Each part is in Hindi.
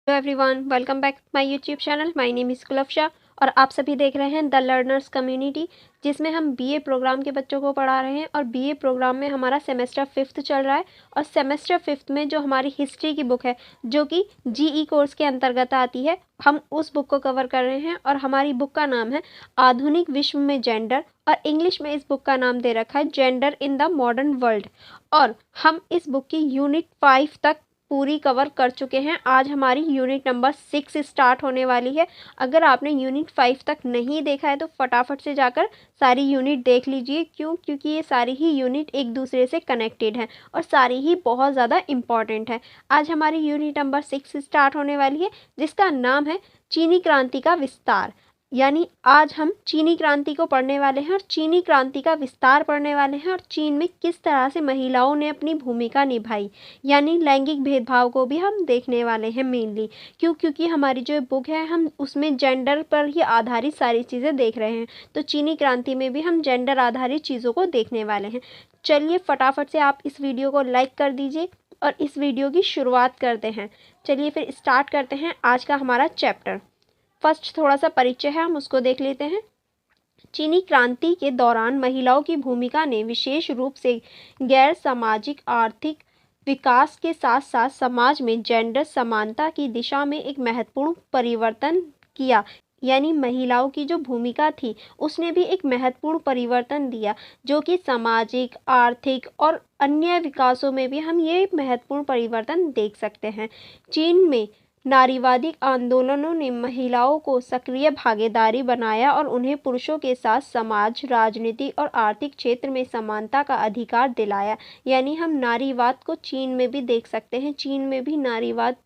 Hello everyone, welcome back my YouTube channel. My name is Kulfasha और आप सभी देख रहे हैं द लर्नर्स कम्युनिटी, जिसमें हम बीए प्रोग्राम के बच्चों को पढ़ा रहे हैं। और बीए प्रोग्राम में हमारा सेमेस्टर 5th चल रहा है और सेमेस्टर 5th में जो हमारी हिस्ट्री की बुक है, जो कि जीई कोर्स के अंतर्गत आती है, हम उस बुक को कवर कर रहे हैं। और हमारी बुक का नाम है आधुनिक विश्व में जेंडर, और इंग्लिश में इस बुक का नाम दे रखा है gender in the modern world. और हम इस बुक की यूनिट 5 तक पूरी कवर कर चुके हैं। आज हमारी यूनिट नंबर 6 स्टार्ट होने वाली है। अगर आपने यूनिट 5 तक नहीं देखा है तो फटाफट से जाकर सारी यूनिट देख लीजिए। क्योंकि ये सारी ही यूनिट एक दूसरे से कनेक्टेड हैं और सारी ही बहुत ज़्यादा इम्पॉर्टेंट है। आज हमारी यूनिट नंबर 6 स्टार्ट होने वाली है, जिसका नाम है चीनी क्रांति का विस्तार। यानी आज हम चीनी क्रांति को पढ़ने वाले हैं और चीनी क्रांति का विस्तार पढ़ने वाले हैं और चीन में किस तरह से महिलाओं ने अपनी भूमिका निभाई, यानी लैंगिक भेदभाव को भी हम देखने वाले हैं मेनली। क्योंकि हमारी जो बुक है, हम उसमें जेंडर पर ही आधारित सारी चीज़ें देख रहे हैं, तो चीनी क्रांति में भी हम जेंडर आधारित चीज़ों को देखने वाले हैं। चलिए फटाफट से आप इस वीडियो को लाइक कर दीजिए और इस वीडियो की शुरुआत करते हैं। चलिए फिर स्टार्ट करते हैं आज का हमारा चैप्टर। फर्स्ट थोड़ा सा परिचय है, हम उसको देख लेते हैं। चीनी क्रांति के दौरान महिलाओं की भूमिका ने विशेष रूप से गैर सामाजिक आर्थिक विकास के साथ साथ समाज में जेंडर समानता की दिशा में एक महत्वपूर्ण परिवर्तन किया। यानी महिलाओं की जो भूमिका थी उसने भी एक महत्वपूर्ण परिवर्तन दिया, जो कि सामाजिक, आर्थिक और अन्य विकासों में भी हम ये महत्वपूर्ण परिवर्तन देख सकते हैं। चीन में नारीवादी आंदोलनों ने महिलाओं को सक्रिय भागीदारी बनाया और उन्हें पुरुषों के साथ समाज, राजनीति और आर्थिक क्षेत्र में समानता का अधिकार दिलाया। यानी हम नारीवाद को चीन में भी देख सकते हैं। चीन में भी नारीवाद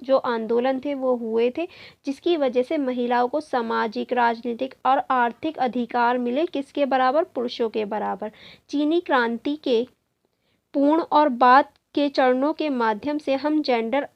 जो आंदोलन थे वो हुए थे, जिसकी वजह से महिलाओं को सामाजिक, राजनीतिक और आर्थिक अधिकार मिले। किसके बराबर? पुरुषों के बराबर। चीनी क्रांति के पूर्ण और बाद के चरणों के माध्यम से हम जेंडर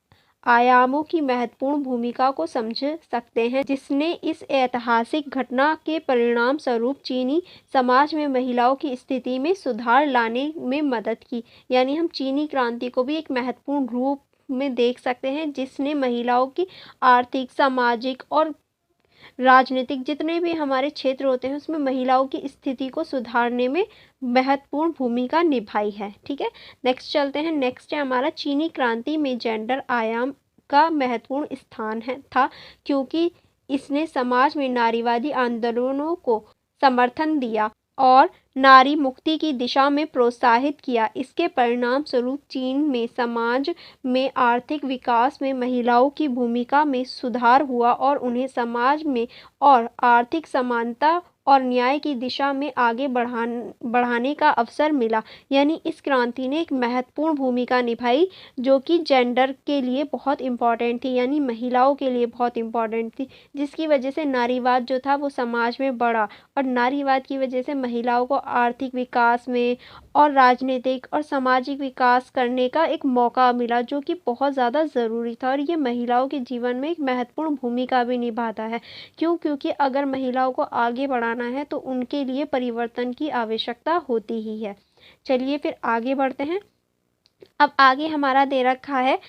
आयामों की महत्वपूर्ण भूमिका को समझ सकते हैं, जिसने इस ऐतिहासिक घटना के परिणाम स्वरूप चीनी समाज में महिलाओं की स्थिति में सुधार लाने में मदद की। यानी हम चीनी क्रांति को भी एक महत्वपूर्ण रूप में देख सकते हैं, जिसने महिलाओं की आर्थिक, सामाजिक और राजनीतिक जितने भी हमारे क्षेत्र होते हैं उसमें महिलाओं की स्थिति को सुधारने में महत्वपूर्ण भूमिका निभाई है। ठीक है, नेक्स्ट चलते हैं। नेक्स्ट है हमारा चीनी क्रांति में जेंडर आयाम का महत्वपूर्ण स्थान था, क्योंकि इसने समाज में नारीवादी आंदोलनों को समर्थन दिया और नारी मुक्ति की दिशा में प्रोत्साहित किया। इसके परिणाम स्वरूप चीन में समाज में आर्थिक विकास में महिलाओं की भूमिका में सुधार हुआ और उन्हें समाज में और आर्थिक समानता और न्याय की दिशा में आगे बढ़ाने का अवसर मिला। यानी इस क्रांति ने एक महत्वपूर्ण भूमिका निभाई, जो कि जेंडर के लिए बहुत इम्पॉर्टेंट थी, यानी महिलाओं के लिए बहुत इम्पॉर्टेंट थी, जिसकी वजह से नारीवाद जो था वो समाज में बढ़ा और नारीवाद की वजह से महिलाओं को आर्थिक विकास में और राजनीतिक और सामाजिक विकास करने का एक मौका मिला, जो कि बहुत ज़्यादा ज़रूरी था। और ये महिलाओं के जीवन में एक महत्वपूर्ण भूमिका भी निभाता है। क्योंकि अगर महिलाओं को आगे बढ़ाना है तो उनके लिए परिवर्तन की आवश्यकता होती ही है। चलिए फिर आगे बढ़ते हैं। अब आगे हमारा दे रखा है,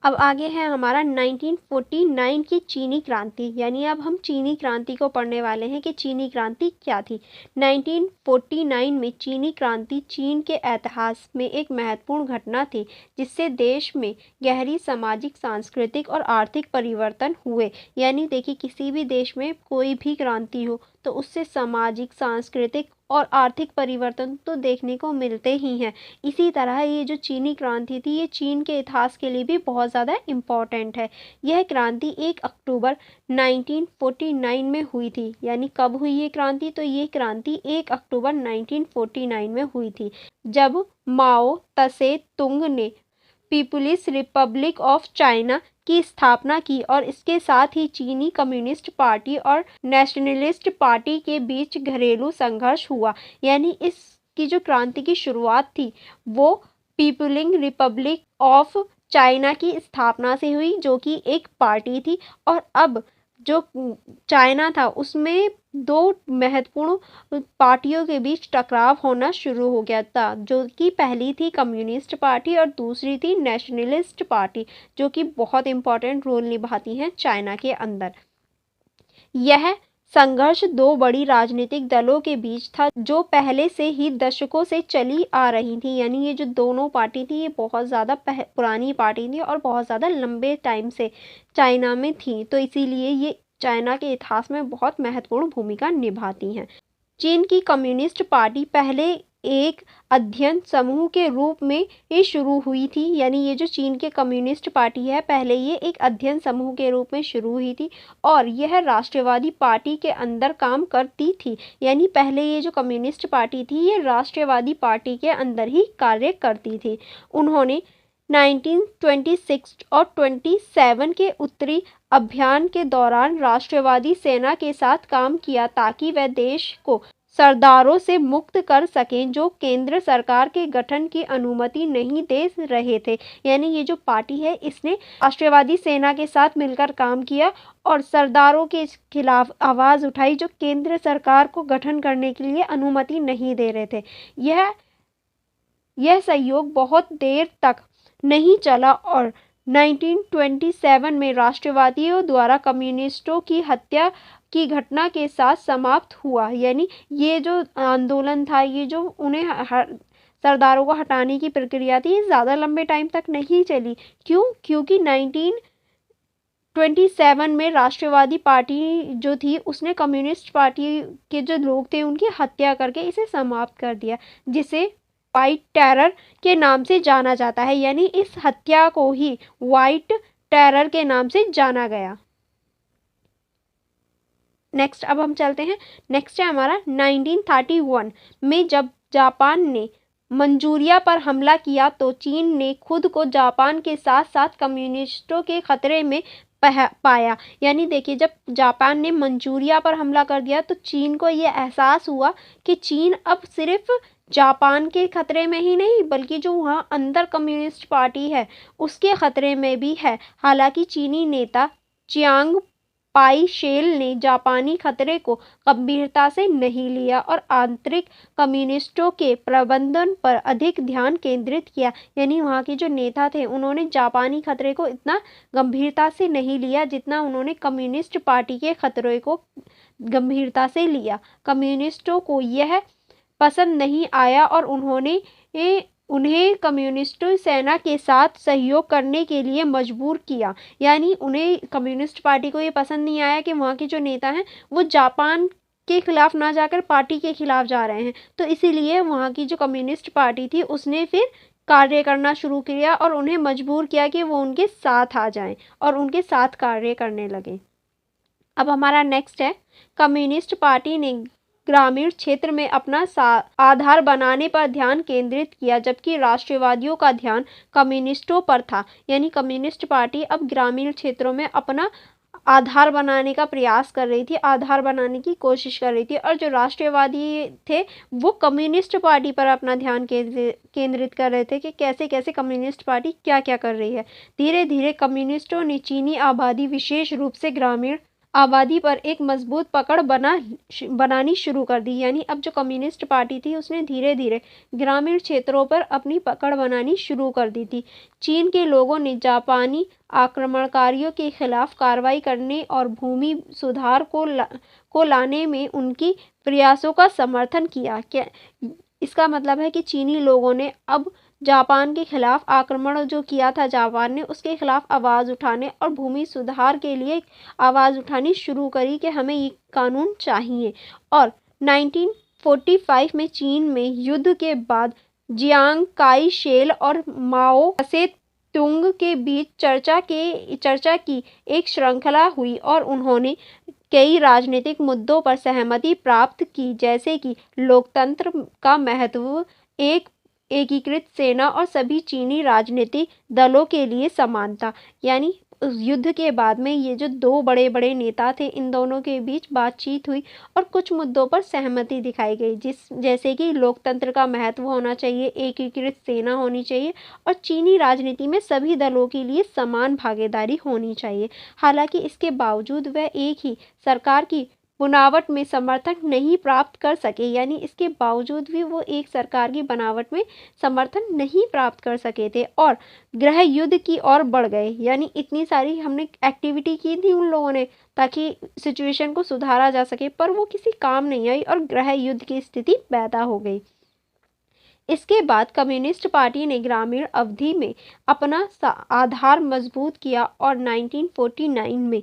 अब आगे है हमारा 1949 की चीनी क्रांति। यानी अब हम चीनी क्रांति को पढ़ने वाले हैं कि चीनी क्रांति क्या थी। 1949 में चीनी क्रांति चीन के इतिहास में एक महत्वपूर्ण घटना थी, जिससे देश में गहरी सामाजिक, सांस्कृतिक और आर्थिक परिवर्तन हुए। यानी देखिए, किसी भी देश में कोई भी क्रांति हो तो उससे सामाजिक, सांस्कृतिक और आर्थिक परिवर्तन तो देखने को मिलते ही हैं। इसी तरह ये जो चीनी क्रांति थी, ये चीन के इतिहास के लिए भी बहुत ज़्यादा इम्पॉर्टेंट है। यह क्रांति 1 अक्टूबर 1949 में हुई थी। यानी कब हुई ये क्रांति? तो ये क्रांति 1 अक्टूबर 1949 में हुई थी, जब माओ त्से तुंग ने पीपुल्स रिपब्लिक ऑफ चाइना की स्थापना की और इसके साथ ही चीनी कम्युनिस्ट पार्टी और नेशनलिस्ट पार्टी के बीच घरेलू संघर्ष हुआ। यानी इसकी जो क्रांति की शुरुआत थी वो पीपुलिंग रिपब्लिक ऑफ चाइना की स्थापना से हुई, जो कि एक पार्टी थी। और अब जो चाइना था उसमें दो महत्वपूर्ण पार्टियों के बीच टकराव होना शुरू हो गया था, जो कि पहली थी कम्युनिस्ट पार्टी और दूसरी थी नेशनलिस्ट पार्टी, जो कि बहुत इम्पोर्टेंट रोल निभाती हैं चाइना के अंदर। यह संघर्ष दो बड़ी राजनीतिक दलों के बीच था, जो पहले से ही दशकों से चली आ रही थी। यानी ये जो दोनों पार्टी थी, ये बहुत ज़्यादा पुरानी पार्टी थी और बहुत ज़्यादा लंबे टाइम से चाइना में थी, तो इसीलिए ये चाइना के इतिहास में बहुत महत्वपूर्ण भूमिका निभाती हैं। चीन की कम्युनिस्ट पार्टी पहले एक अध्ययन समूह के रूप में ये शुरू हुई थी। यानी ये जो चीन के कम्युनिस्ट पार्टी है, पहले ये एक अध्ययन समूह के रूप में शुरू हुई थी और यह राष्ट्रवादी पार्टी के अंदर काम करती थी। यानी पहले ये जो कम्युनिस्ट पार्टी थी, ये राष्ट्रवादी पार्टी के अंदर ही कार्य करती थी। उन्होंने 1926 और 27 के उत्तरी अभियान के दौरान राष्ट्रवादी सेना के साथ काम किया, ताकि वह देश को सरदारों से मुक्त कर सकें, जो केंद्र सरकार के गठन की अनुमति नहीं दे रहे थे। यानी ये जो पार्टी है, इसने राष्ट्रवादी सेना के साथ मिलकर काम किया और सरदारों के खिलाफ आवाज़ उठाई, जो केंद्र सरकार को गठन करने के लिए अनुमति नहीं दे रहे थे। यह सहयोग बहुत देर तक नहीं चला और 1927 में राष्ट्रवादियों द्वारा कम्युनिस्टों की हत्या की घटना के साथ समाप्त हुआ। यानी ये जो आंदोलन था, ये जो उन्हें सरदारों को हटाने की प्रक्रिया थी, ये ज़्यादा लंबे टाइम तक नहीं चली। क्यों? क्योंकि 1927 में राष्ट्रवादी पार्टी जो थी, उसने कम्युनिस्ट पार्टी के जो लोग थे, उनकी हत्या करके इसे समाप्त कर दिया, जिसे व्हाइट टेरर के नाम से जाना जाता है। यानी इस हत्या को ही व्हाइट टेरर के नाम से जाना गया। नेक्स्ट अब हम चलते हैं। नेक्स्ट है हमारा 1931 में, जब जापान ने मंचूरिया पर हमला किया, तो चीन ने खुद को जापान के साथ साथ कम्युनिस्टों के खतरे में पाया। यानी देखिए, जब जापान ने मंचूरिया पर हमला कर दिया, तो चीन को ये एहसास हुआ कि चीन अब सिर्फ जापान के खतरे में ही नहीं, बल्कि जो वहाँ अंदर कम्युनिस्ट पार्टी है, उसके खतरे में भी है। हालांकि चीनी नेता चियांग पाई शेल ने जापानी खतरे को गंभीरता से नहीं लिया और आंतरिक कम्युनिस्टों के प्रबंधन पर अधिक ध्यान केंद्रित किया। यानी वहाँ के जो नेता थे, उन्होंने जापानी खतरे को इतना गंभीरता से नहीं लिया, जितना उन्होंने कम्युनिस्ट पार्टी के खतरे को गंभीरता से लिया। कम्युनिस्टों को यह पसंद नहीं आया और उन्हें कम्युनिस्ट सेना के साथ सहयोग करने के लिए मजबूर किया। यानी उन्हें कम्युनिस्ट पार्टी को ये पसंद नहीं आया कि वहाँ के जो नेता हैं, वो जापान के खिलाफ ना जाकर पार्टी के खिलाफ जा रहे हैं, तो इसीलिए वहाँ की जो कम्युनिस्ट पार्टी थी, उसने फिर कार्य करना शुरू किया और उन्हें मजबूर किया कि वो उनके साथ आ जाएं और उनके साथ कार्य करने लगे। अब हमारा नेक्स्ट है, कम्युनिस्ट पार्टी ने ग्रामीण क्षेत्र में अपना आधार बनाने पर ध्यान केंद्रित किया, जबकि राष्ट्रवादियों का ध्यान कम्युनिस्टों पर था। यानी कम्युनिस्ट पार्टी अब ग्रामीण क्षेत्रों में अपना आधार बनाने का प्रयास कर रही थी, आधार बनाने की कोशिश कर रही थी, और जो राष्ट्रवादी थे, वो कम्युनिस्ट पार्टी पर अपना ध्यान केंद्रित कर रहे थे कि कैसे कैसे कम्युनिस्ट पार्टी क्या क्या कर रही है। धीरे धीरे कम्युनिस्टों ने चीनी आबादी, विशेष रूप से ग्रामीण आबादी पर एक मजबूत पकड़ बनानी शुरू कर दी। यानी अब जो कम्युनिस्ट पार्टी थी, उसने धीरे धीरे ग्रामीण क्षेत्रों पर अपनी पकड़ बनानी शुरू कर दी थी। चीन के लोगों ने जापानी आक्रमणकारियों के खिलाफ कार्रवाई करने और भूमि सुधार को लाने में उनकी प्रयासों का समर्थन किया। इसका मतलब है कि चीनी लोगों ने अब जापान के खिलाफ आक्रमण जो किया था जापान ने, उसके खिलाफ आवाज़ उठाने और भूमि सुधार के लिए आवाज़ उठानी शुरू करी कि हमें ये कानून चाहिए। और 1945 में चीन में युद्ध के बाद जियांग काई शेल और माओ त्से तुंग के बीच चर्चा की एक श्रृंखला हुई और उन्होंने कई राजनीतिक मुद्दों पर सहमति प्राप्त की, जैसे कि लोकतंत्र का महत्व, एकीकृत सेना और सभी चीनी राजनीतिक दलों के लिए समानता। यानी उस युद्ध के बाद में ये जो दो बड़े बड़े नेता थे, इन दोनों के बीच बातचीत हुई और कुछ मुद्दों पर सहमति दिखाई गई, जैसे कि लोकतंत्र का महत्व होना चाहिए, एकीकृत सेना होनी चाहिए और चीनी राजनीति में सभी दलों के लिए समान भागीदारी होनी चाहिए। हालांकि इसके बावजूद वह एक ही सरकार की बनावट में समर्थन नहीं प्राप्त कर सके, यानी इसके बावजूद भी वो एक सरकार की बनावट में समर्थन नहीं प्राप्त कर सके थे और गृह युद्ध की ओर बढ़ गए। यानी इतनी सारी हमने एक्टिविटी की थी उन लोगों ने ताकि सिचुएशन को सुधारा जा सके, पर वो किसी काम नहीं आई और गृह युद्ध की स्थिति पैदा हो गई। इसके बाद कम्युनिस्ट पार्टी ने ग्रामीण अवधि में अपना आधार मजबूत किया और 1949 में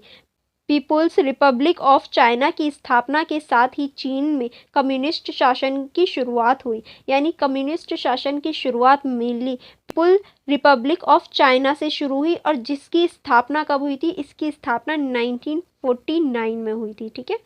पीपुल्स रिपब्लिक ऑफ चाइना की स्थापना के साथ ही चीन में कम्युनिस्ट शासन की शुरुआत हुई। यानी कम्युनिस्ट शासन की शुरुआत mainly people Republic of China से शुरू हुई और जिसकी स्थापना कब हुई थी? इसकी स्थापना 1949 में हुई थी। ठीक है,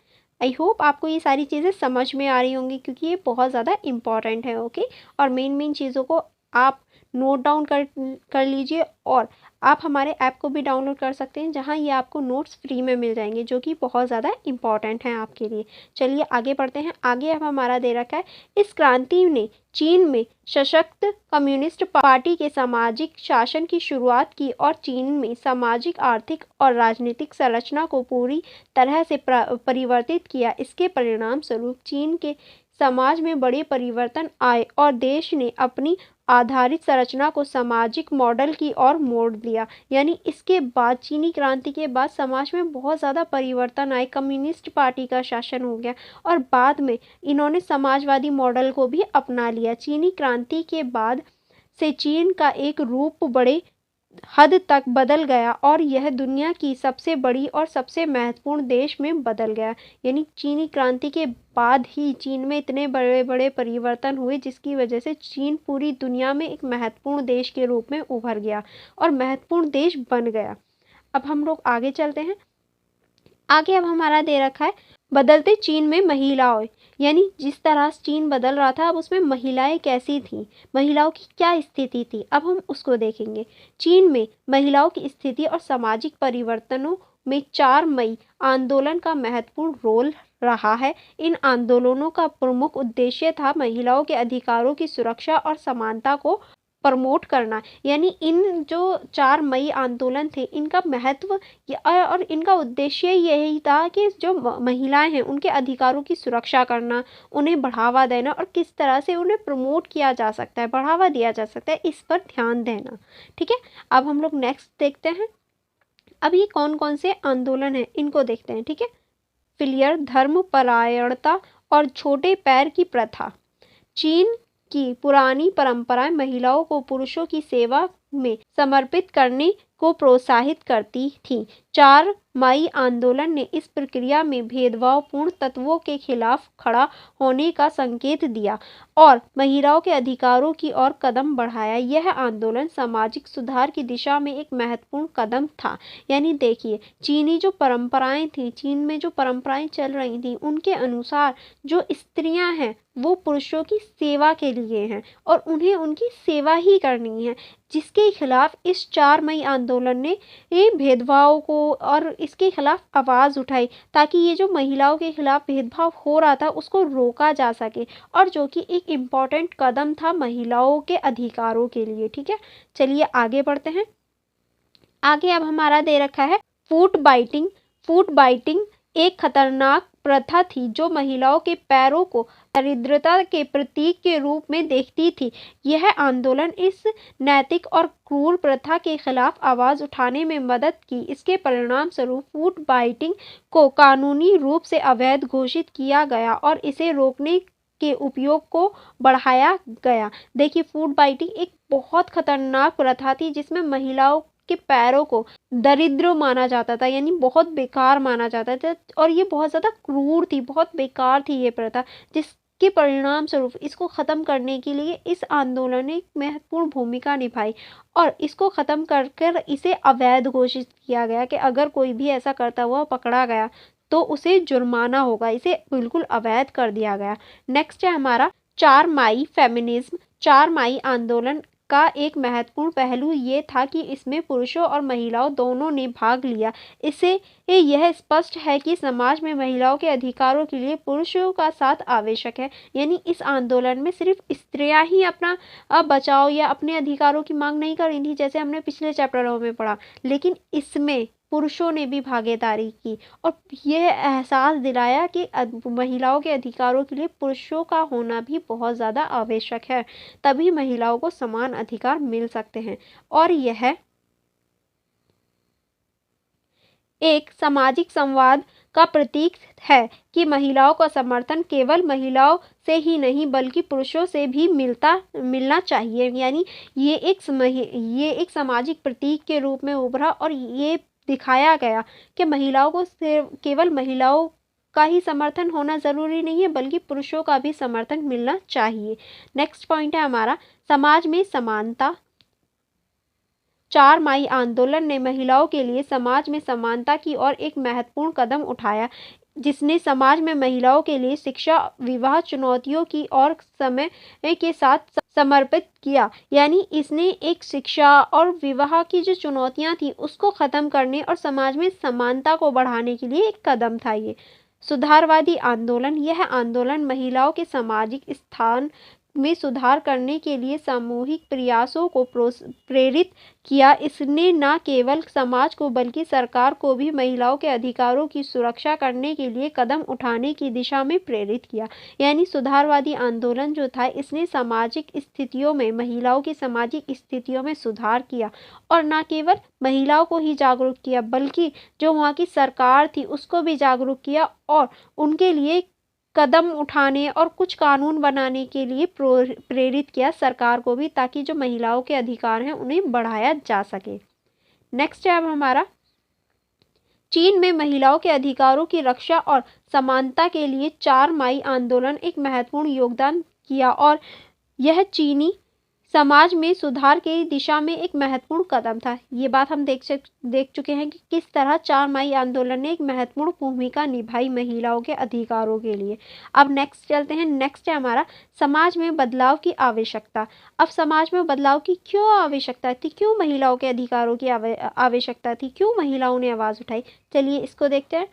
आई होप आपको ये सारी चीज़ें समझ में आ रही होंगी क्योंकि ये बहुत ज़्यादा इम्पॉर्टेंट है। ओके, और मेन चीज़ों को आप नोट डाउन कर लीजिए और आप हमारे ऐप को भी डाउनलोड कर सकते हैं जहां ये आपको नोट्स फ्री में मिल जाएंगे जो कि बहुत ज़्यादा इम्पॉर्टेंट हैं आपके लिए। चलिए आगे बढ़ते हैं। आगे अब हमारा दे रखा है, इस क्रांति ने चीन में सशक्त कम्युनिस्ट पार्टी के सामाजिक शासन की शुरुआत की और चीन में सामाजिक, आर्थिक और राजनीतिक संरचना को पूरी तरह से परिवर्तित किया। इसके परिणाम स्वरूप चीन के समाज में बड़े परिवर्तन आए और देश ने अपनी आधारित संरचना को सामाजिक मॉडल की ओर मोड़ दिया। यानी इसके बाद चीनी क्रांति के बाद समाज में बहुत ज़्यादा परिवर्तन आए, कम्युनिस्ट पार्टी का शासन हो गया और बाद में इन्होंने समाजवादी मॉडल को भी अपना लिया। चीनी क्रांति के बाद से चीन का एक रूप बड़े हद तक बदल गया और यह दुनिया की सबसे बड़ी और सबसे महत्वपूर्ण देश में बदल गया। यानी चीनी क्रांति के बाद ही चीन में इतने बड़े बड़े परिवर्तन हुए जिसकी वजह से चीन पूरी दुनिया में एक महत्वपूर्ण देश के रूप में उभर गया और महत्वपूर्ण देश बन गया। अब हम लोग आगे चलते हैं। आगे अब हमारा दे रखा है, बदलते चीन में महिलाएं। यानी जिस तरह चीन बदल रहा था अब उसमें महिलाएं कैसी थीं, महिलाओं की क्या स्थिति थी, अब हम उसको देखेंगे। चीन में महिलाओं की स्थिति और सामाजिक परिवर्तनों में 4 मई आंदोलन का महत्वपूर्ण रोल रहा है। इन आंदोलनों का प्रमुख उद्देश्य था महिलाओं के अधिकारों की सुरक्षा और समानता को प्रमोट करना। यानी इन जो 4 मई आंदोलन थे इनका महत्व और इनका उद्देश्य यही था कि जो महिलाएं हैं उनके अधिकारों की सुरक्षा करना, उन्हें बढ़ावा देना और किस तरह से उन्हें प्रमोट किया जा सकता है, बढ़ावा दिया जा सकता है, इस पर ध्यान देना। ठीक है, अब हम लोग नेक्स्ट देखते हैं। अब ये कौन कौन से आंदोलन हैं इनको देखते हैं। ठीक है, फिलियर, धर्मपरायणता और छोटे पैर की प्रथा। चीन की पुरानी परंपराएं महिलाओं को पुरुषों की सेवा में समर्पित करने को प्रोत्साहित करती थीं। 4 मई आंदोलन ने इस प्रक्रिया में भेदभावपूर्ण तत्वों के खिलाफ खड़ा होने का संकेत दिया और महिलाओं के अधिकारों की ओर कदम बढ़ाया। यह आंदोलन सामाजिक सुधार की दिशा में एक महत्वपूर्ण कदम था। यानी देखिए, चीनी जो परंपराएं थी, चीन में जो परंपराएं चल रही थी उनके अनुसार जो स्त्रियां हैं वो पुरुषों की सेवा के लिए हैं और उन्हें उनकी सेवा ही करनी है, जिसके खिलाफ इस 4 मई आंदोलन ने भेदभाव को और इसके खिलाफ आवाज़ उठाई ताकि ये जो महिलाओं के खिलाफ भेदभाव हो रहा था उसको रोका जा सके और जो कि एक इम्पॉर्टेंट कदम था महिलाओं के अधिकारों के लिए। ठीक है, चलिए आगे बढ़ते हैं। आगे अब हमारा दे रखा है फूट बाइटिंग। फूट बाइटिंग एक खतरनाक प्रथा थी जो महिलाओं के पैरों को दरिद्रता के प्रतीक के रूप में देखती थी। यह आंदोलन इस नैतिक और क्रूर प्रथा के खिलाफ आवाज़ उठाने में मदद की। इसके परिणाम स्वरूप फूट बाइटिंग को कानूनी रूप से अवैध घोषित किया गया और इसे रोकने के उपयोग को बढ़ाया गया। देखिए, फूट बाइटिंग एक बहुत खतरनाक प्रथा थी जिसमें महिलाओं के पैरों को दरिद्र माना जाता था, यानी बहुत बेकार माना जाता था और ये बहुत ज़्यादा क्रूर थी, बहुत बेकार थी ये प्रथा, जिसके परिणाम स्वरूप इसको ख़त्म करने के लिए इस आंदोलन ने एक महत्वपूर्ण भूमिका निभाई और इसको ख़त्म कर कर इसे अवैध घोषित किया गया कि अगर कोई भी ऐसा करता हुआ पकड़ा गया तो उसे जुर्माना होगा। इसे बिल्कुल अवैध कर दिया गया। नेक्स्ट है हमारा 4 मई फेमिनिज्म। 4 मई आंदोलन का एक महत्वपूर्ण पहलू ये था कि इसमें पुरुषों और महिलाओं दोनों ने भाग लिया। इससे यह स्पष्ट है कि समाज में महिलाओं के अधिकारों के लिए पुरुषों का साथ आवश्यक है। यानी इस आंदोलन में सिर्फ स्त्रियां ही अपना बचाव या अपने अधिकारों की मांग नहीं कर रही थी जैसे हमने पिछले चैप्टरों में पढ़ा, लेकिन इसमें पुरुषों ने भी भागीदारी की और यह एहसास दिलाया कि महिलाओं के अधिकारों के लिए पुरुषों का होना भी बहुत ज़्यादा आवश्यक है, तभी महिलाओं को समान अधिकार मिल सकते हैं। और यह एक सामाजिक संवाद का प्रतीक है कि महिलाओं का समर्थन केवल महिलाओं से ही नहीं बल्कि पुरुषों से भी मिलना चाहिए। यानी ये एक सामाजिक प्रतीक के रूप में उभरा और ये दिखाया गया कि महिलाओं को सिर्फ केवल महिलाओं का ही समर्थन होना ज़रूरी नहीं है बल्कि पुरुषों का भी समर्थन मिलना चाहिए। नेक्स्ट पॉइंट है हमारा समाज में समानता। 4 मई आंदोलन ने महिलाओं के लिए समाज में समानता की ओर एक महत्वपूर्ण कदम उठाया, जिसने समाज में महिलाओं के लिए शिक्षा, विवाह चुनौतियों की और समय के साथ समर्पित किया। यानी इसने एक शिक्षा और विवाह की जो चुनौतियां थी उसको ख़त्म करने और समाज में समानता को बढ़ाने के लिए एक कदम था ये। सुधारवादी आंदोलन। यह आंदोलन महिलाओं के सामाजिक स्थान में सुधार करने के लिए सामूहिक प्रयासों को प्रेरित किया। इसने न केवल समाज को बल्कि सरकार को भी महिलाओं के अधिकारों की सुरक्षा करने के लिए कदम उठाने की दिशा में प्रेरित किया। यानी सुधारवादी आंदोलन जो था इसने सामाजिक स्थितियों में महिलाओं की सामाजिक स्थितियों में सुधार किया और न केवल महिलाओं को ही जागरूक किया बल्कि जो वहाँ की सरकार थी उसको भी जागरूक किया और उनके लिए कदम उठाने और कुछ कानून बनाने के लिए प्रेरित किया सरकार को भी, ताकि जो महिलाओं के अधिकार हैं उन्हें बढ़ाया जा सके। नेक्स्ट है अब हमारा चीन में महिलाओं के अधिकारों की रक्षा और समानता के लिए 4 मई आंदोलन एक महत्वपूर्ण योगदान किया और यह चीनी समाज में सुधार की दिशा में एक महत्वपूर्ण कदम था। ये बात हम देख चुके हैं कि किस तरह 4 मई आंदोलन ने एक महत्वपूर्ण भूमिका निभाई महिलाओं के अधिकारों के लिए। अब नेक्स्ट चलते हैं। नेक्स्ट है हमारा समाज में बदलाव की आवश्यकता। अब समाज में बदलाव की क्यों आवश्यकता थी, क्यों महिलाओं के अधिकारों की आवश्यकता थी, क्यों महिलाओं ने आवाज़ उठाई, चलिए इसको देखते हैं।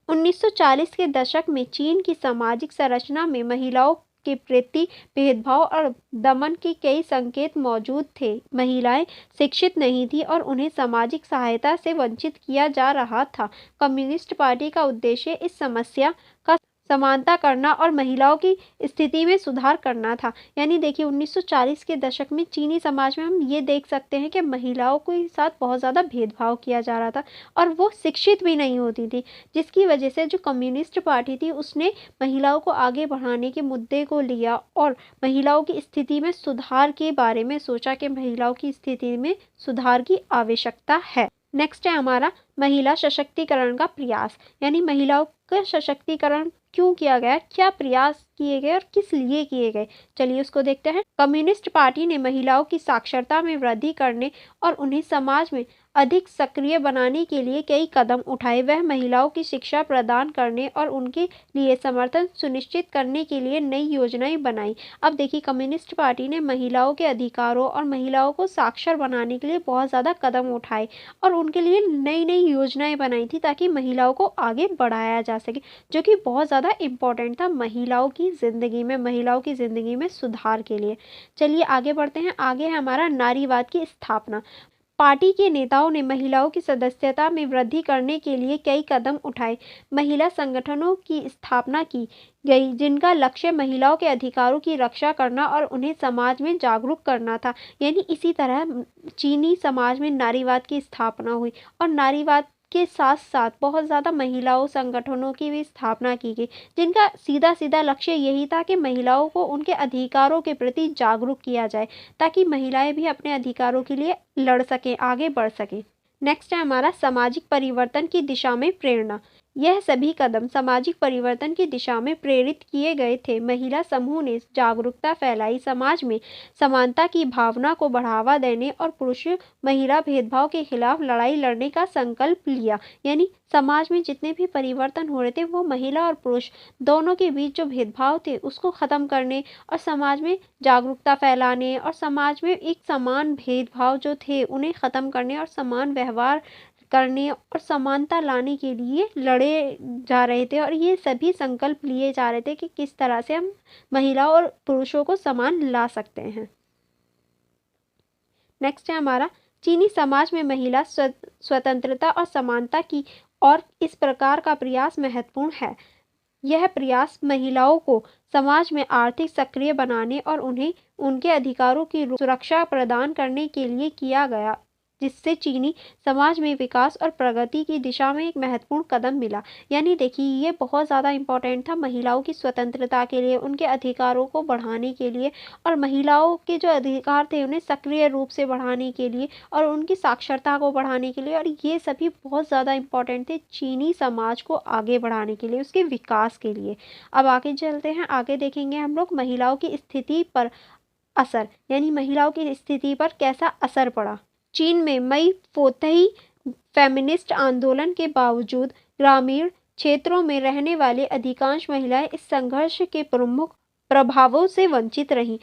1940 के दशक में चीन की सामाजिक संरचना में महिलाओं के प्रति भेदभाव और दमन के कई संकेत मौजूद थे। महिलाएं शिक्षित नहीं थी और उन्हें सामाजिक सहायता से वंचित किया जा रहा था। कम्युनिस्ट पार्टी का उद्देश्य इस समस्या का समानता करना और महिलाओं की स्थिति में सुधार करना था। यानी देखिए 1940 के दशक में चीनी समाज में हम ये देख सकते हैं कि महिलाओं के साथ बहुत ज़्यादा भेदभाव किया जा रहा था और वो शिक्षित भी नहीं होती थी, जिसकी वजह से जो कम्युनिस्ट पार्टी थी उसने महिलाओं को आगे बढ़ाने के मुद्दे को लिया और महिलाओं की स्थिति में सुधार के बारे में सोचा कि महिलाओं की स्थिति में सुधार की आवश्यकता है। नेक्स्ट है हमारा महिला सशक्तिकरण का प्रयास। यानी महिलाओं का सशक्तिकरण क्यों किया गया, क्या प्रयास किए गए और किस लिए किए गए, चलिए उसको देखते हैं। कम्युनिस्ट पार्टी ने महिलाओं की साक्षरता में वृद्धि करने और उन्हें समाज में अधिक सक्रिय बनाने के लिए कई कदम उठाए। वह महिलाओं की शिक्षा प्रदान करने और उनके लिए समर्थन सुनिश्चित करने के लिए नई योजनाएं बनाई। अब देखिए कम्युनिस्ट पार्टी ने महिलाओं के अधिकारों और महिलाओं को साक्षर बनाने के लिए बहुत ज़्यादा कदम उठाए और उनके लिए नई नई योजनाएं बनाई थी ताकि महिलाओं को आगे बढ़ाया जा सके, जो कि बहुत ज़्यादा इम्पोर्टेंट था महिलाओं की ज़िंदगी में सुधार के लिए। चलिए आगे बढ़ते हैं। आगे है हमारा नारीवाद की स्थापना। पार्टी के नेताओं ने महिलाओं की सदस्यता में वृद्धि करने के लिए कई कदम उठाए। महिला संगठनों की स्थापना की गई जिनका लक्ष्य महिलाओं के अधिकारों की रक्षा करना और उन्हें समाज में जागरूक करना था। यानी इसी तरह चीनी समाज में नारीवाद की स्थापना हुई और नारीवाद के साथ साथ बहुत ज़्यादा महिलाओं संगठनों की भी स्थापना की गई, जिनका सीधा सीधा लक्ष्य यही था कि महिलाओं को उनके अधिकारों के प्रति जागरूक किया जाए ताकि महिलाएं भी अपने अधिकारों के लिए लड़ सकें, आगे बढ़ सकें। नेक्स्ट है हमारा सामाजिक परिवर्तन की दिशा में प्रेरणा। यह सभी कदम सामाजिक परिवर्तन की दिशा में प्रेरित किए गए थे। महिला समूह ने जागरूकता फैलाई, समाज में समानता की भावना को बढ़ावा देने और पुरुष महिला भेदभाव के खिलाफ लड़ाई लड़ने का संकल्प लिया। यानी समाज में जितने भी परिवर्तन हो रहे थे वो महिला और पुरुष दोनों के बीच जो भेदभाव थे उसको ख़त्म करने और समाज में जागरूकता फैलाने और समाज में एक समान भेदभाव जो थे उन्हें ख़त्म करने और समान व्यवहार करने और समानता लाने के लिए लड़े जा रहे थे। और ये सभी संकल्प लिए जा रहे थे कि किस तरह से हम महिलाओं और पुरुषों को समान ला सकते हैं। नेक्स्ट है हमारा चीनी समाज में महिला स्वतंत्रता और समानता की और इस प्रकार का प्रयास महत्वपूर्ण है। यह प्रयास महिलाओं को समाज में आर्थिक सक्रिय बनाने और उन्हें उनके अधिकारों की सुरक्षा प्रदान करने के लिए किया गया, जिससे चीनी समाज में विकास और प्रगति की दिशा में एक महत्वपूर्ण कदम मिला। यानी देखिए, ये बहुत ज़्यादा इम्पोर्टेंट था महिलाओं की स्वतंत्रता के लिए, उनके अधिकारों को बढ़ाने के लिए और महिलाओं के जो अधिकार थे उन्हें सक्रिय रूप से बढ़ाने के लिए और उनकी साक्षरता को बढ़ाने के लिए, और ये सभी बहुत ज़्यादा इम्पोर्टेंट थे चीनी समाज को आगे बढ़ाने के लिए, उसके विकास के लिए। अब आगे चलते हैं, आगे देखेंगे हम लोग महिलाओं की स्थिति पर असर, यानी महिलाओं की स्थिति पर कैसा असर पड़ा। चीन में मई फोथई फेमिनिस्ट आंदोलन के बावजूद ग्रामीण क्षेत्रों में रहने वाले अधिकांश महिलाएं इस संघर्ष के प्रमुख प्रभावों से वंचित रहीं।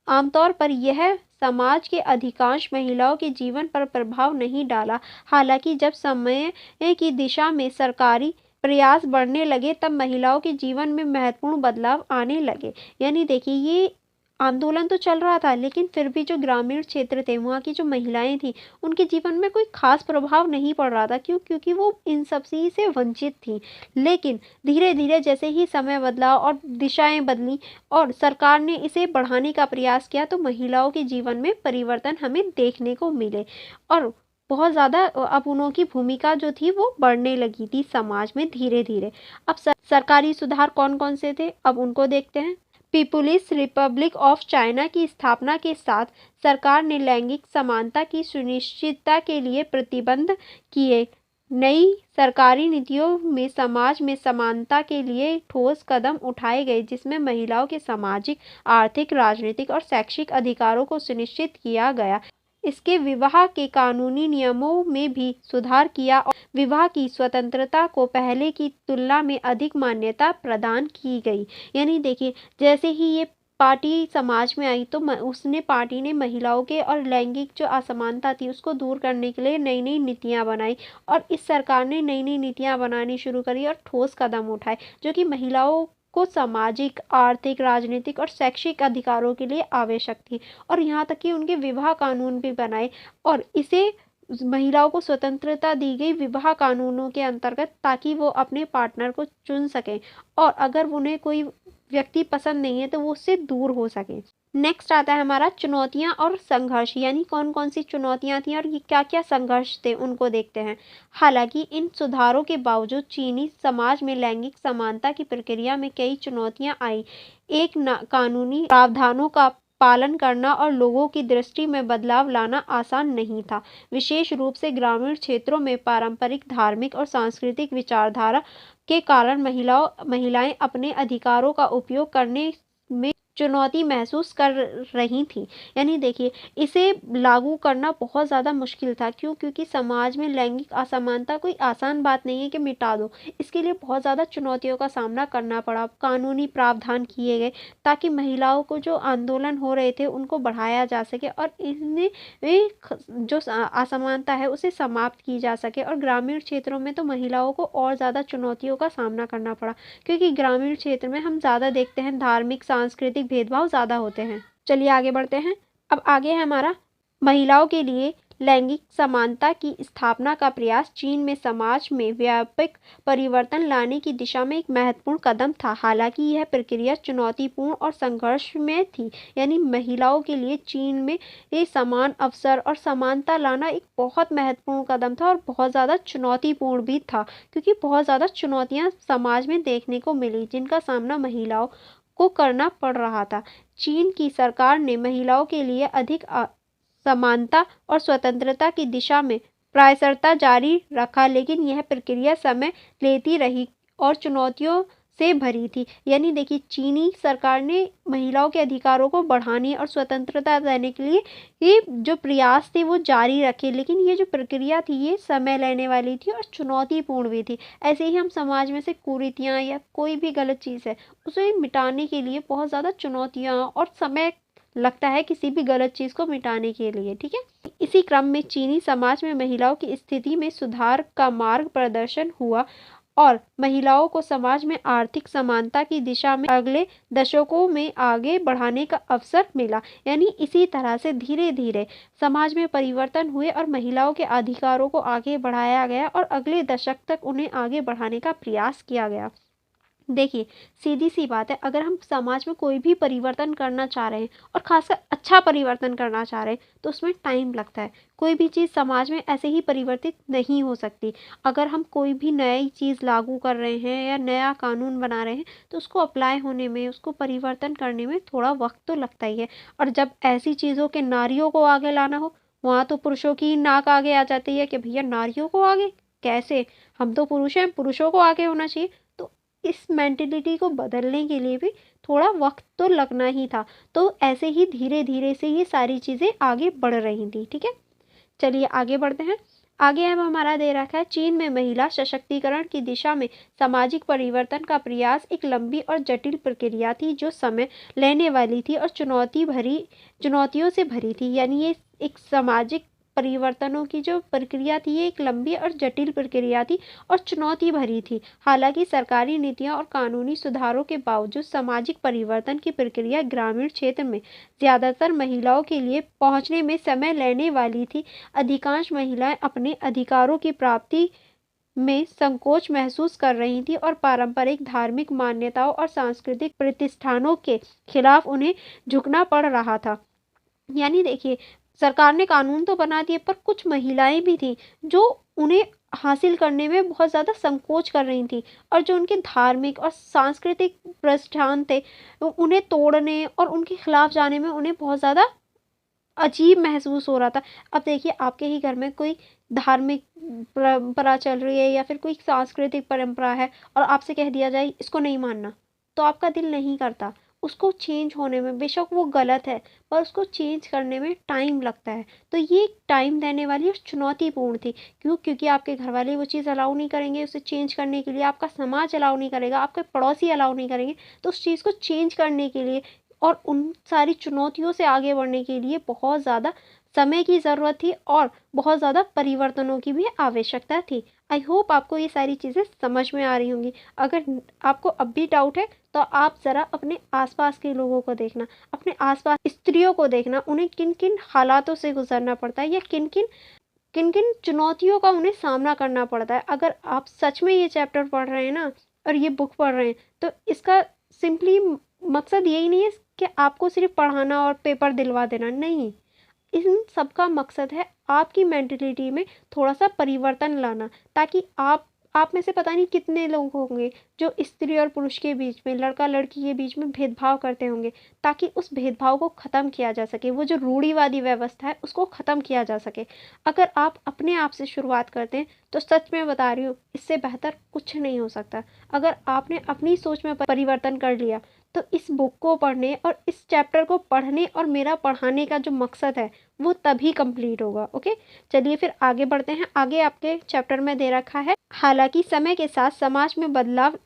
आमतौर पर यह समाज के अधिकांश महिलाओं के जीवन पर प्रभाव नहीं डाला। हालांकि जब समय की दिशा में सरकारी प्रयास बढ़ने लगे तब महिलाओं के जीवन में महत्वपूर्ण बदलाव आने लगे। यानी देखिए, ये आंदोलन तो चल रहा था लेकिन फिर भी जो ग्रामीण क्षेत्र थे, वहाँ की जो महिलाएं थी, उनके जीवन में कोई खास प्रभाव नहीं पड़ रहा था। क्यों? क्योंकि वो इन सब से वंचित थी। लेकिन धीरे धीरे जैसे ही समय बदला और दिशाएं बदली और सरकार ने इसे बढ़ाने का प्रयास किया तो महिलाओं के जीवन में परिवर्तन हमें देखने को मिले और बहुत ज़्यादा अब उनकी भूमिका जो थी वो बढ़ने लगी थी समाज में धीरे धीरे। अब सरकारी सुधार कौन कौन से थे, अब उनको देखते हैं। पीपुल्स रिपब्लिक ऑफ चाइना की स्थापना के साथ सरकार ने लैंगिक समानता की सुनिश्चितता के लिए प्रतिबंध किए। नई सरकारी नीतियों में समाज में समानता के लिए ठोस कदम उठाए गए, जिसमें महिलाओं के सामाजिक, आर्थिक, राजनीतिक और शैक्षिक अधिकारों को सुनिश्चित किया गया। इसके विवाह के कानूनी नियमों में भी सुधार किया और विवाह की स्वतंत्रता को पहले की तुलना में अधिक मान्यता प्रदान की गई। यानी देखिए, जैसे ही ये पार्टी समाज में आई तो उसने पार्टी ने महिलाओं के और लैंगिक जो असमानता थी उसको दूर करने के लिए नई नई नीतियां बनाई और इस सरकार ने नई नई नीतियां बनानी शुरू करी और ठोस कदम उठाए जो कि महिलाओं को सामाजिक, आर्थिक, राजनीतिक और शैक्षिक अधिकारों के लिए आवश्यक थी। और यहाँ तक कि उनके विवाह कानून भी बनाए और इसे महिलाओं को स्वतंत्रता दी गई विवाह कानूनों के अंतर्गत, ताकि वो अपने पार्टनर को चुन सकें और अगर उन्हें कोई व्यक्ति पसंद नहीं है तो वो उससे दूर हो सके। नेक्स्ट आता है हमारा चुनौतियां और संघर्ष, यानी कौन कौन सी चुनौतियां थी और ये क्या क्या संघर्ष थे उनको देखते हैं। हालांकि इन सुधारों के बावजूद चीनी समाज में लैंगिक समानता की प्रक्रिया में कई चुनौतियां आई। एक कानूनी प्रावधानों का पालन करना और लोगों की दृष्टि में बदलाव लाना आसान नहीं था। विशेष रूप से ग्रामीण क्षेत्रों में पारंपरिक, धार्मिक और सांस्कृतिक विचारधारा के कारण महिलाएं अपने अधिकारों का उपयोग करने में चुनौती महसूस कर रही थी। यानी देखिए, इसे लागू करना बहुत ज़्यादा मुश्किल था। क्यों? क्योंकि समाज में लैंगिक असमानता कोई आसान बात नहीं है कि मिटा दो। इसके लिए बहुत ज़्यादा चुनौतियों का सामना करना पड़ा। कानूनी प्रावधान किए गए ताकि महिलाओं को जो आंदोलन हो रहे थे उनको बढ़ाया जा सके और इनमें जो असमानता है उसे समाप्त की जा सके। और ग्रामीण क्षेत्रों में तो महिलाओं को और ज़्यादा चुनौतियों का सामना करना पड़ा, क्योंकि ग्रामीण क्षेत्र में हम ज़्यादा देखते हैं धार्मिक, सांस्कृतिक भेदभाव ज़्यादा होते हैं। चलिए आगे बढ़ते हैं। अब आगे है हमारा महिलाओं के लिए लैंगिक समानता की स्थापना का प्रयास चीन में समाज में व्यापक परिवर्तन लाने की दिशा में एक महत्वपूर्ण कदम था। हालांकि यह प्रक्रिया चुनौतीपूर्ण और संघर्ष में थी। यानी महिलाओं के लिए चीन में ये समान अवसर और समानता लाना एक बहुत महत्वपूर्ण कदम था और बहुत ज़्यादा चुनौतीपूर्ण भी था, क्योंकि बहुत ज़्यादा चुनौतियाँ समाज में देखने को मिली जिनका सामना महिलाओं को करना पड़ रहा था। चीन की सरकार ने महिलाओं के लिए अधिक समानता और स्वतंत्रता की दिशा में प्रयासरता जारी रखा, लेकिन यह प्रक्रिया समय लेती रही और चुनौतियों से भरी थी। यानी देखिए, चीनी सरकार ने महिलाओं के अधिकारों को बढ़ाने और स्वतंत्रता देने के लिए ये जो प्रयास थे वो जारी रखे, लेकिन ये जो प्रक्रिया थी ये समय लेने वाली थी और चुनौतीपूर्ण भी थी। ऐसे ही हम समाज में से कुरीतियाँ या कोई भी गलत चीज़ है उसे मिटाने के लिए बहुत ज़्यादा चुनौतियाँ और समय लगता है किसी भी गलत चीज़ को मिटाने के लिए। ठीक है, इसी क्रम में चीनी समाज में महिलाओं की स्थिति में सुधार का मार्ग प्रदर्शन हुआ और महिलाओं को समाज में आर्थिक समानता की दिशा में अगले दशकों में आगे बढ़ाने का अवसर मिला। यानी इसी तरह से धीरे धीरे समाज में परिवर्तन हुए और महिलाओं के अधिकारों को आगे बढ़ाया गया और अगले दशक तक उन्हें आगे बढ़ाने का प्रयास किया गया। देखिए, सीधी सी बात है, अगर हम समाज में कोई भी परिवर्तन करना चाह रहे हैं और खासकर अच्छा परिवर्तन करना चाह रहे हैं तो उसमें टाइम लगता है। कोई भी चीज़ समाज में ऐसे ही परिवर्तित नहीं हो सकती। अगर हम कोई भी नई चीज़ लागू कर रहे हैं या नया कानून बना रहे हैं तो उसको अप्लाई होने में, उसको परिवर्तन करने में थोड़ा वक्त तो लगता ही है। और जब ऐसी चीज़ों के नारियों को आगे लाना हो, वहाँ तो पुरुषों की नाक आगे आ जाती है कि भैया नारियों को आगे कैसे, हम तो पुरुष हैं, पुरुषों को आगे होना चाहिए। तो इस मेंटेलिटी को बदलने के लिए भी थोड़ा वक्त तो लगना ही था। तो ऐसे ही धीरे धीरे से ये सारी चीज़ें आगे बढ़ रही थी। ठीक है, चलिए आगे बढ़ते हैं। आगे अब हमारा दे रखा है, चीन में महिला सशक्तिकरण की दिशा में सामाजिक परिवर्तन का प्रयास एक लंबी और जटिल प्रक्रिया थी जो समय लेने वाली थी और चुनौतियों से भरी थी। यानी ये एक सामाजिक परिवर्तनों की जो प्रक्रिया थी ये एक लंबी और जटिल प्रक्रिया थी और चुनौती भरी थी। हालांकि सरकारी नीतियों और कानूनी सुधारों के बावजूद सामाजिक परिवर्तन की प्रक्रिया ग्रामीण क्षेत्र में ज़्यादातर महिलाओं के लिए पहुंचने में समय लेने वाली थी। अधिकांश महिलाएं अपने अधिकारों की प्राप्ति में संकोच महसूस कर रही थी और पारंपरिक धार्मिक मान्यताओं और सांस्कृतिक प्रतिष्ठानों के खिलाफ उन्हें झुकना पड़ रहा था। यानी देखिए, सरकार ने कानून तो बना दिए पर कुछ महिलाएं भी थी जो उन्हें हासिल करने में बहुत ज़्यादा संकोच कर रही थी और जो उनके धार्मिक और सांस्कृतिक प्रतिष्ठान थे उन्हें तोड़ने और उनके खिलाफ जाने में उन्हें बहुत ज़्यादा अजीब महसूस हो रहा था। अब देखिए, आपके ही घर में कोई धार्मिक परंपरा चल रही है या फिर कोई सांस्कृतिक परंपरा है और आपसे कह दिया जाए इसको नहीं मानना, तो आपका दिल नहीं करता। उसको चेंज होने में, बेशक वो गलत है पर उसको चेंज करने में टाइम लगता है। तो ये टाइम देने वाली और चुनौतीपूर्ण थी। क्यों? क्योंकि आपके घर वाले वो चीज़ अलाउ नहीं करेंगे उसे चेंज करने के लिए, आपका समाज अलाउ नहीं करेगा, आपके पड़ोसी अलाउ नहीं करेंगे। तो उस चीज़ को चेंज करने के लिए और उन सारी चुनौतियों से आगे बढ़ने के लिए बहुत ज़्यादा समय की ज़रूरत थी और बहुत ज़्यादा परिवर्तनों की भी आवश्यकता थी। आई होप आपको ये सारी चीज़ें समझ में आ रही होंगी। अगर आपको अब भी डाउट है तो आप ज़रा अपने आसपास के लोगों को देखना, अपने आसपास स्त्रियों को देखना, उन्हें किन किन हालातों से गुजरना पड़ता है या किन किन चुनौतियों का उन्हें सामना करना पड़ता है। अगर आप सच में ये चैप्टर पढ़ रहे हैं ना और ये बुक पढ़ रहे हैं तो इसका सिंपली मकसद यही नहीं है कि आपको सिर्फ पढ़ाना और पेपर दिलवा देना, नहीं। इन सब का मकसद है आपकी मेंटलिटी में थोड़ा सा परिवर्तन लाना, ताकि आप में से पता नहीं कितने लोग होंगे जो स्त्री और पुरुष के बीच में, लड़का लड़की के बीच में भेदभाव करते होंगे, ताकि उस भेदभाव को ख़त्म किया जा सके, वो जो रूढ़िवादी व्यवस्था है उसको ख़त्म किया जा सके। अगर आप अपने आप से शुरुआत करते हैं तो सच में बता रही हूँ, इससे बेहतर कुछ नहीं हो सकता। अगर आपने अपनी सोच में परिवर्तन कर लिया तो इस बुक को पढ़ने और इस चैप्टर को पढ़ने और मेरा पढ़ाने का जो मकसद है वो तभी कंप्लीट होगा। ओके, चलिए फिर आगे बढ़ते हैं। आगे आपके चैप्टर में दे रखा है, हालांकि समय के साथ समाज में बदलाव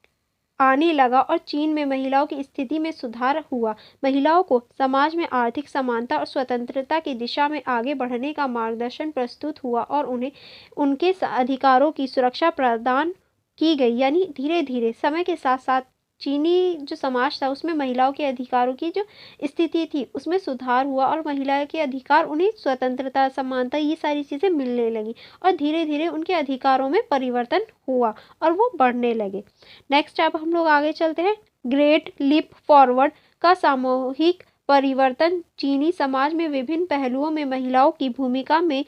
आने लगा और चीन में महिलाओं की स्थिति में सुधार हुआ। महिलाओं को समाज में आर्थिक समानता और स्वतंत्रता की दिशा में आगे बढ़ने का मार्गदर्शन प्रस्तुत हुआ और उन्हें उनके अधिकारों की सुरक्षा प्रदान की गई। यानी धीरे धीरे समय के साथ साथ चीनी जो समाज था उसमें महिलाओं के अधिकारों की जो स्थिति थी उसमें सुधार हुआ और महिलाओं के अधिकार, उन्हें स्वतंत्रता, समानता, ये सारी चीज़ें मिलने लगी और धीरे धीरे उनके अधिकारों में परिवर्तन हुआ और वो बढ़ने लगे। नेक्स्ट अब हम लोग आगे चलते हैं। ग्रेट लीप फॉरवर्ड का सामूहिक परिवर्तन चीनी समाज में विभिन्न पहलुओं में महिलाओं की भूमिका में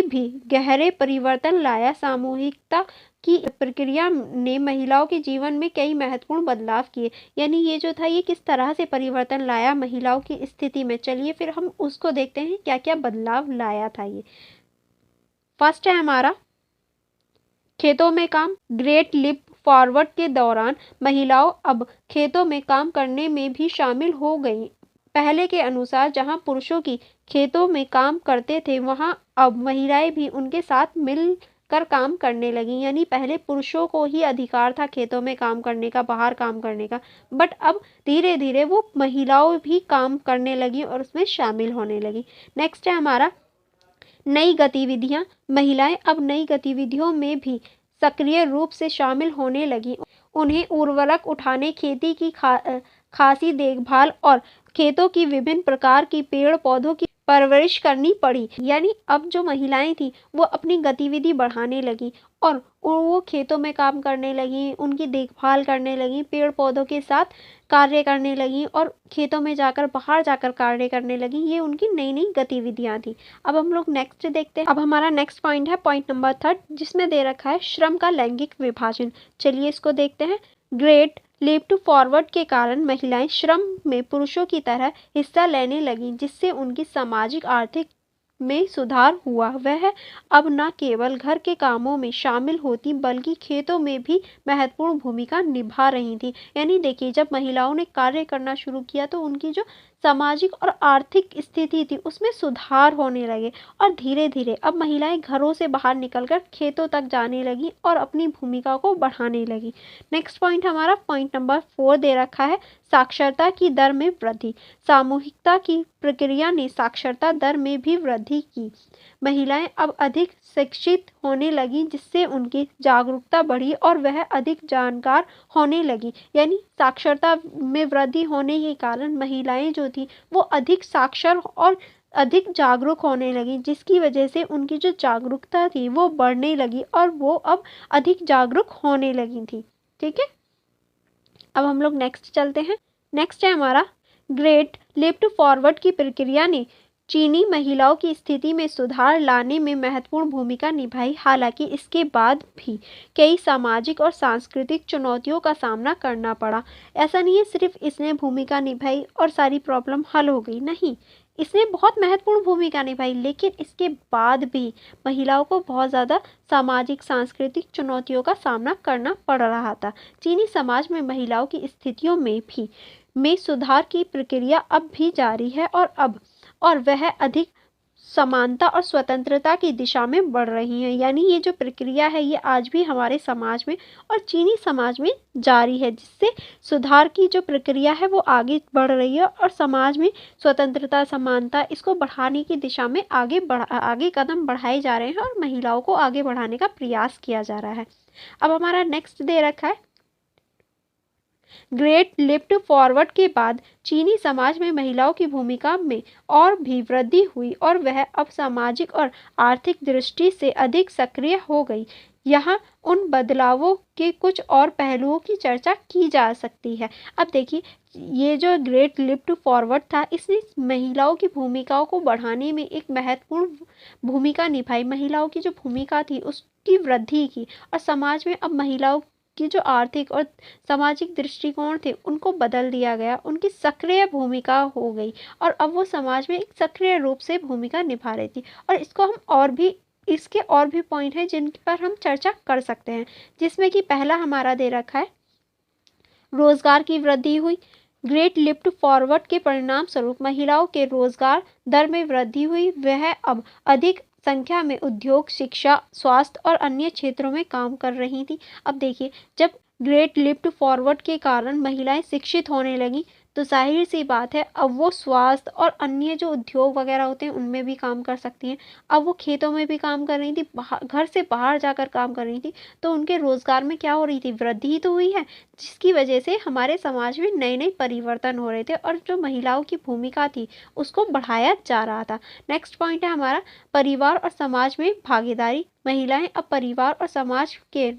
भी गहरे परिवर्तन लाया। सामूहिकता की प्रक्रिया ने महिलाओं के जीवन में कई महत्वपूर्ण बदलाव किए। यानी ये जो था ये किस तरह से परिवर्तन लाया महिलाओं की स्थिति में, चलिए फिर हम उसको देखते हैं क्या क्या बदलाव लाया था ये। फर्स्ट है हमारा खेतों में काम। ग्रेट लीप फॉरवर्ड के दौरान महिलाओं अब खेतों में काम करने में भी शामिल हो गई। पहले के अनुसार जहां पुरुषों की खेतों में काम करते थे वहां अब महिलाएं भी उनके साथ मिल कर काम करने लगी। यानी पहले पुरुषों को ही अधिकार था खेतों में काम करने का, बाहर काम करने का, बट अब धीरे धीरे वो महिलाओं भी काम करने लगी और उसमें शामिल होने लगी। नेक्स्ट है हमारा नई गतिविधियां। महिलाएं अब नई गतिविधियों में भी सक्रिय रूप से शामिल होने लगी। उन्हें उर्वरक उठाने, खेती की खासी देखभाल और खेतों की विभिन्न प्रकार की पेड़ पौधों की परवरिश करनी पड़ी। यानी अब जो महिलाएं थी वो अपनी गतिविधि बढ़ाने लगी और वो खेतों में काम करने लगी, उनकी देखभाल करने लगी, पेड़ पौधों के साथ कार्य करने लगी और खेतों में जाकर बाहर जाकर कार्य करने लगी। ये उनकी नई नई गतिविधियां थी। अब हम लोग नेक्स्ट देखते हैं। अब हमारा नेक्स्ट पॉइंट है पॉइंट नंबर 3, जिसमें दे रखा है श्रम का लैंगिक विभाजन। चलिए इसको देखते हैं। ग्रेट लीप टू फॉरवर्ड के कारण महिलाएं श्रम में पुरुषों की तरह हिस्सा लेने लगीं, जिससे उनकी सामाजिक आर्थिक में सुधार हुआ। वह अब न केवल घर के कामों में शामिल होती बल्कि खेतों में भी महत्वपूर्ण भूमिका निभा रही थी। यानी देखिए, जब महिलाओं ने कार्य करना शुरू किया तो उनकी जो सामाजिक और आर्थिक स्थिति थी उसमें सुधार होने लगे और धीरे धीरे अब महिलाएं घरों से बाहर निकलकर खेतों तक जाने लगी और अपनी भूमिका को बढ़ाने लगी। नेक्स्ट पॉइंट हमारा पॉइंट नंबर 4 दे रखा है साक्षरता की दर में वृद्धि। सामूहिकता की प्रक्रिया ने साक्षरता दर में भी वृद्धि की। महिलाएं अब अधिक शिक्षित होने लगी, जिससे उनकी जागरूकता बढ़ी और वह अधिक जानकार होने लगी। यानी साक्षरता में वृद्धि होने के कारण महिलाएं जो थी वो अधिक साक्षर और अधिक जागरूक होने लगी, जिसकी वजह से उनकी जो जागरूकता थी वो बढ़ने लगी और वो अब अधिक जागरूक होने लगी थी। ठीक है, अब हम लोग नेक्स्ट चलते हैं। नेक्स्ट है हमारा ग्रेट लीप टू फॉरवर्ड की प्रक्रिया ने चीनी महिलाओं की स्थिति में सुधार लाने में महत्वपूर्ण भूमिका निभाई। हालांकि इसके बाद भी कई सामाजिक और सांस्कृतिक चुनौतियों का सामना करना पड़ा। ऐसा नहीं है सिर्फ इसने भूमिका निभाई और सारी प्रॉब्लम हल हो गई, नहीं, इसने बहुत महत्वपूर्ण भूमिका निभाई, लेकिन इसके बाद भी महिलाओं को बहुत ज़्यादा सामाजिक सांस्कृतिक चुनौतियों का सामना करना पड़ रहा था। चीनी समाज में महिलाओं की स्थितियों में सुधार की प्रक्रिया अब भी जारी है और वह अधिक समानता और स्वतंत्रता की दिशा में बढ़ रही है। यानी ये जो प्रक्रिया है ये आज भी हमारे समाज में और चीनी समाज में जारी है, जिससे सुधार की जो प्रक्रिया है वो आगे बढ़ रही है और समाज में स्वतंत्रता, समानता इसको बढ़ाने की दिशा में आगे कदम बढ़ाए जा रहे हैं और महिलाओं को आगे बढ़ाने का प्रयास किया जा रहा है। अब हमारा नेक्स्ट दे रखा है ग्रेट लीप टू फॉरवर्ड के बाद चीनी समाज में महिलाओं की भूमिका में और भी वृद्धि हुई और वह अब सामाजिक और आर्थिक दृष्टि से अधिक सक्रिय हो गई। यहाँ उन बदलावों के कुछ और पहलुओं की चर्चा की जा सकती है। अब देखिए, ये जो ग्रेट लीप टू फॉरवर्ड था इसने महिलाओं की भूमिकाओं को बढ़ाने में एक महत्वपूर्ण भूमिका निभाई। महिलाओं की जो भूमिका थी उसकी वृद्धि की और समाज में अब महिलाओं की जो आर्थिक और सामाजिक दृष्टिकोण थे उनको बदल दिया गया, उनकी सक्रिय भूमिका हो गई और अब वो समाज में एक सक्रिय रूप से भूमिका निभा रही थी। और इसके और भी पॉइंट हैं जिन पर हम चर्चा कर सकते हैं, जिसमें कि पहला हमारा दे रखा है रोजगार की वृद्धि हुई। ग्रेट लीप टू फॉरवर्ड के परिणाम स्वरूप महिलाओं के रोजगार दर में वृद्धि हुई। वह अब अधिक संख्या में उद्योग, शिक्षा, स्वास्थ्य और अन्य क्षेत्रों में काम कर रही थी। अब देखिए, जब ग्रेट लीप टू फॉरवर्ड के कारण महिलाएं शिक्षित होने लगी तो जाहिर सी बात है अब वो स्वास्थ्य और अन्य जो उद्योग वगैरह होते हैं उनमें भी काम कर सकती हैं। अब वो खेतों में भी काम कर रही थी, घर से बाहर जाकर काम कर रही थी, तो उनके रोजगार में क्या हो रही थी, वृद्धि ही तो हुई है, जिसकी वजह से हमारे समाज में नए नए परिवर्तन हो रहे थे और जो महिलाओं की भूमिका थी उसको बढ़ाया जा रहा था। नेक्स्ट पॉइंट है हमारा परिवार और समाज में भागीदारी। महिलाएं अब परिवार और समाज के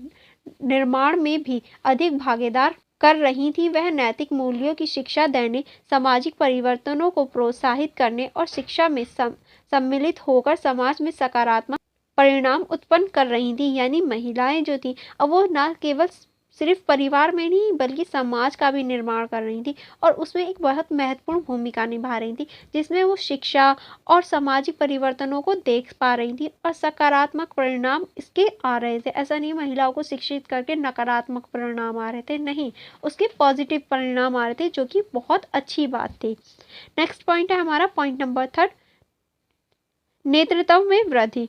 निर्माण में भी अधिक भागीदार कर रही थी। वह नैतिक मूल्यों की शिक्षा देने, सामाजिक परिवर्तनों को प्रोत्साहित करने और शिक्षा में सम्मिलित होकर समाज में सकारात्मक परिणाम उत्पन्न कर रही थी। यानी महिलाएं जो थी अब वो न केवल सिर्फ परिवार में नहीं बल्कि समाज का भी निर्माण कर रही थी और उसमें एक बहुत महत्वपूर्ण भूमिका निभा रही थी, जिसमें वो शिक्षा और सामाजिक परिवर्तनों को देख पा रही थी और सकारात्मक परिणाम इसके आ रहे थे। ऐसा नहीं महिलाओं को शिक्षित करके नकारात्मक परिणाम आ रहे थे, नहीं, उसके पॉजिटिव परिणाम आ रहे थे, जो कि बहुत अच्छी बात थी। नेक्स्ट पॉइंट है हमारा पॉइंट नंबर 3, नेतृत्व में वृद्धि।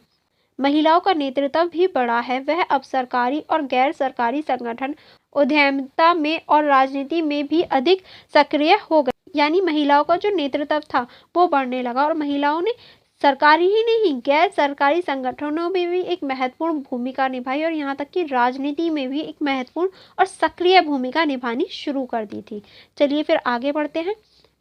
महिलाओं का नेतृत्व भी बढ़ा है। वह अब सरकारी और गैर सरकारी संगठन, उद्यमिता में और राजनीति में भी अधिक सक्रिय हो गई। यानी महिलाओं का जो नेतृत्व था वो बढ़ने लगा और महिलाओं ने सरकारी ही नहीं, गैर सरकारी संगठनों में भी एक महत्वपूर्ण भूमिका निभाई और यहाँ तक कि राजनीति में भी एक महत्वपूर्ण और सक्रिय भूमिका निभानी शुरू कर दी थी। चलिए फिर आगे बढ़ते हैं।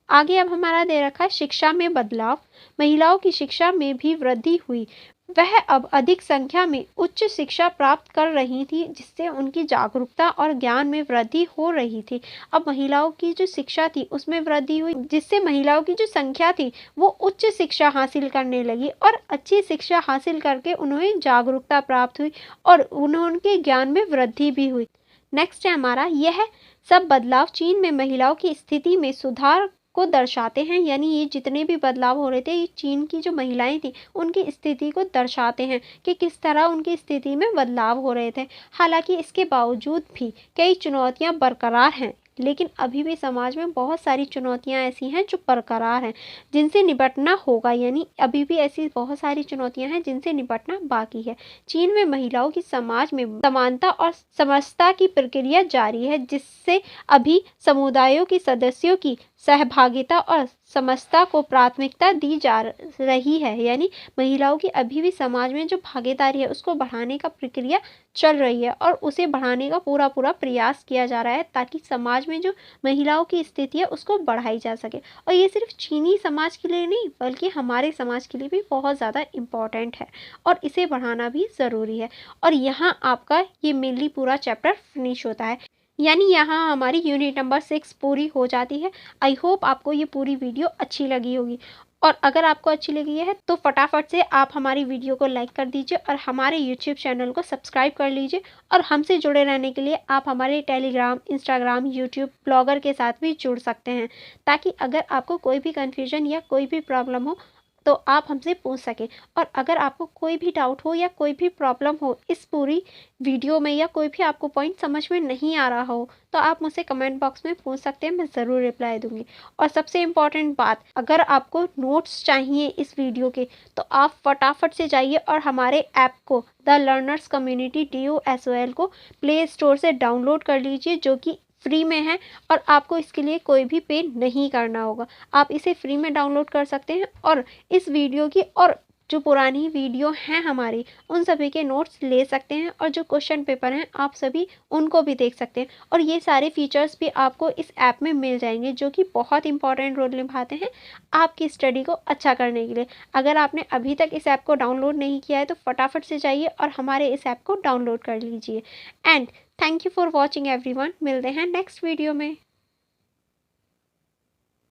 आगे अब हमारा दे रखा है शिक्षा में बदलाव। महिलाओं की शिक्षा में भी वृद्धि हुई। वह अब अधिक संख्या में उच्च शिक्षा प्राप्त कर रही थी, जिससे उनकी जागरूकता और ज्ञान में वृद्धि हो रही थी। अब महिलाओं की जो शिक्षा थी उसमें वृद्धि हुई, जिससे महिलाओं की जो संख्या थी वो उच्च शिक्षा हासिल करने लगी और अच्छी शिक्षा हासिल करके उन्हें जागरूकता प्राप्त हुई और उनके ज्ञान में वृद्धि भी हुई। नेक्स्ट है हमारा, यह सब बदलाव चीन में महिलाओं की स्थिति में सुधार को दर्शाते हैं। यानी ये जितने भी बदलाव हो रहे थे ये चीन की जो महिलाएं थी उनकी स्थिति को दर्शाते हैं कि किस तरह उनकी स्थिति में बदलाव हो रहे थे। हालांकि इसके बावजूद भी कई चुनौतियां बरकरार हैं, लेकिन अभी भी समाज में बहुत सारी चुनौतियां ऐसी हैं जो बरकरार हैं, जिनसे निपटना होगा। यानी अभी भी ऐसी बहुत सारी चुनौतियां हैं जिनसे निपटना बाकी है। चीन में महिलाओं की समाज में समानता और समरसता की प्रक्रिया जारी है, जिससे अभी समुदायों के सदस्यों की सहभागिता और समरसता को प्राथमिकता दी जा रही है। यानी महिलाओं की अभी भी समाज में जो भागीदारी है उसको बढ़ाने का प्रक्रिया चल रही है और उसे बढ़ाने का पूरा प्रयास किया जा रहा है, ताकि समाज में जो महिलाओं की स्थिति है उसको बढ़ाई जा सके। और ये सिर्फ चीनी समाज के लिए नहीं बल्कि हमारे समाज के लिए भी बहुत ज़्यादा इम्पॉर्टेंट है और इसे बढ़ाना भी ज़रूरी है। और यहाँ आपका ये मेनली पूरा चैप्टर फिनिश होता है, यानी यहाँ हमारी यूनिट नंबर 6 पूरी हो जाती है। आई होप आपको ये पूरी वीडियो अच्छी लगी होगी, और अगर आपको अच्छी लगी है तो फटाफट से आप हमारी वीडियो को लाइक कर दीजिए और हमारे यूट्यूब चैनल को सब्सक्राइब कर लीजिए। और हमसे जुड़े रहने के लिए आप हमारे टेलीग्राम, इंस्टाग्राम, यूट्यूब, ब्लॉगर के साथ भी जुड़ सकते हैं, ताकि अगर आपको कोई भी कन्फ्यूजन या कोई भी प्रॉब्लम हो तो आप हमसे पूछ सकें। और अगर आपको कोई भी डाउट हो या कोई भी प्रॉब्लम हो इस पूरी वीडियो में, या कोई भी आपको पॉइंट समझ में नहीं आ रहा हो, तो आप मुझसे कमेंट बॉक्स में पूछ सकते हैं, मैं ज़रूर रिप्लाई दूंगी। और सबसे इम्पॉर्टेंट बात, अगर आपको नोट्स चाहिए इस वीडियो के तो आप फटाफट से जाइए और हमारे ऐप को द लर्नर्स कम्युनिटी DUSOL को प्ले स्टोर से डाउनलोड कर लीजिए, जो कि फ्री में है और आपको इसके लिए कोई भी पे नहीं करना होगा। आप इसे फ्री में डाउनलोड कर सकते हैं और इस वीडियो की और जो पुरानी वीडियो हैं हमारी उन सभी के नोट्स ले सकते हैं, और जो क्वेश्चन पेपर हैं आप सभी उनको भी देख सकते हैं। और ये सारे फीचर्स भी आपको इस ऐप में मिल जाएंगे, जो कि बहुत इंपॉर्टेंट रोल निभाते हैं आपकी स्टडी को अच्छा करने के लिए। अगर आपने अभी तक इस ऐप को डाउनलोड नहीं किया है तो फटाफट से जाइए और हमारे इस ऐप को डाउनलोड कर लीजिए। And thank you for watching everyone. मिलते हैं नेक्स्ट वीडियो में।